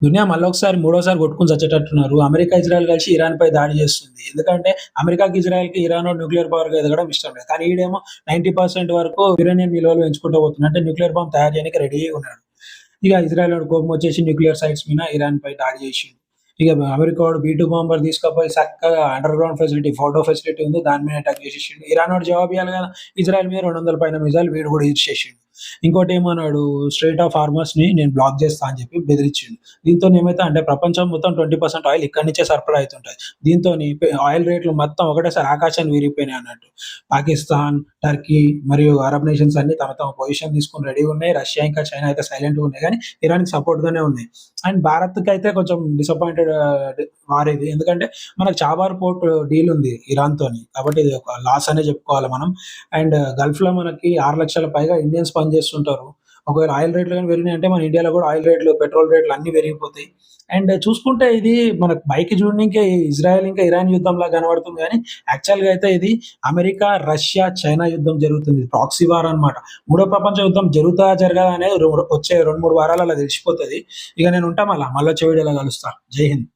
దునియా మళ్ళొకసారి మూడోసారి కొట్టుకొని చచ్చేటట్టున్నారు. అమెరికా, ఇజ్రాయెల్ కలిసి ఇరాన్‌పై దాడి చేస్తుంది. ఎందుకంటే అమెరికాకి, ఇజ్రాయెల్‌కి ఇరాన్ న్యూక్లియర్ పవర్‌గా ఎదగడం ఇష్టం లేదు. కానీ ఈడేమో 90% వరకు యురేనియం నిల్వలు పెంచుకుంటూ పోతున్నాడు. అంటే న్యూక్లియర్ బాంబ్ తయారు చేయనీకి రెడీగా ఉన్నాడు. ఇగ ఇజ్రాయెలోడు కోపమొచ్చేసి న్యూక్లియర్ సైట్స్ మీద ఇరాన్‌పై దాడి చేసిండు. ఇగ అమెరికావోడు బీ-2 బాంబర్ తీసుకపోయి సక్కగా under ground facility, photo facility ఉంది. దాని మీద అటాక్ చేసేసిండు. ఇరానోడు జవాబియ్యాలి గదా! ఇజ్రాయెల్ మీద 200 పైన మిసైల్ వీడు గూడా ఇడిచేసిండు. ఇంకోటేమన్నాడు స్ట్రెయిట్ ఆఫ్ హార్మర్స్‌ని నేను బ్లాక్ చేస్తా అని చెప్పి బెదిరించిండు. దీంతోనేమైతే అంటే ప్రపంచం మొత్తం 20% ఆయిల్ ఇక్కడి నుంచే సరఫరా అయితుంటది. దీంతోని ఆయిల్ రేట్లు మొత్తం ఒకటేసారి ఆకాశానికి విరిగిపోయినాయి అన్నట్టు. పాకిస్తాన్, టర్కీ మరియు అరబ్ నేషన్స్ అన్నీ తమ తమ పొజిషన్ తీసుకొని రెడీగున్నాయి. రష్యా ఇంకా చైనా అయితే సైలెంట్‌గా ఉన్నాయి గానీ ఇరాన్‌కి సపోర్ట్‌గానే ఉన్నాయి. అండ్ భారత్‌కైతే కొంచెం డిసప్పాయింటెడ్ వార్ ఇది. ఎందుకంటే మనకు చాబార్ పోర్ట్ డీల్ ఉంది ఇరాన్‌తోని. కాబట్టి ఇది ఒక లాస్ అనే చెప్పుకోవాలి మనం. అండ్ గల్ఫ్‌లో మనకి 6,00,000 పైగా ఇండియన్స్ పనిచేస్తుంటారు. ఒకవేళ ఆయిల్ రేట్లు గాని పెరిగినాయంటే మన ఇండియాలో గూడా ఆయిల్ రేట్లు, పెట్రోల్ రేట్లు అన్నీ పెరిగిపోతాయి. అండ్ చూసుకుంటే ఇది మనకు పైకి చూడనీకే ఇజ్రాయెల్ ఇంకా ఇరాన్ యుద్ధంలా కనబడుతుంది గానీ, యాక్చువల్‌గా అయితే ఇది అమెరికా, రష్యా, చైనా యుద్ధం జరుగుతుంది. ప్రాక్సీ వార్ అన్నమాట. మూడో ప్రపంచ యుద్ధం జరుగుతదా? జరగదా? అనేది వచ్చే 2, 3 వారాలలో తెలిసిపోతది. ఇక నేను ఉంటా మళ్ళా. మళ్ళొచ్చే వీడియోలో కలుస్తా. జై హింద్.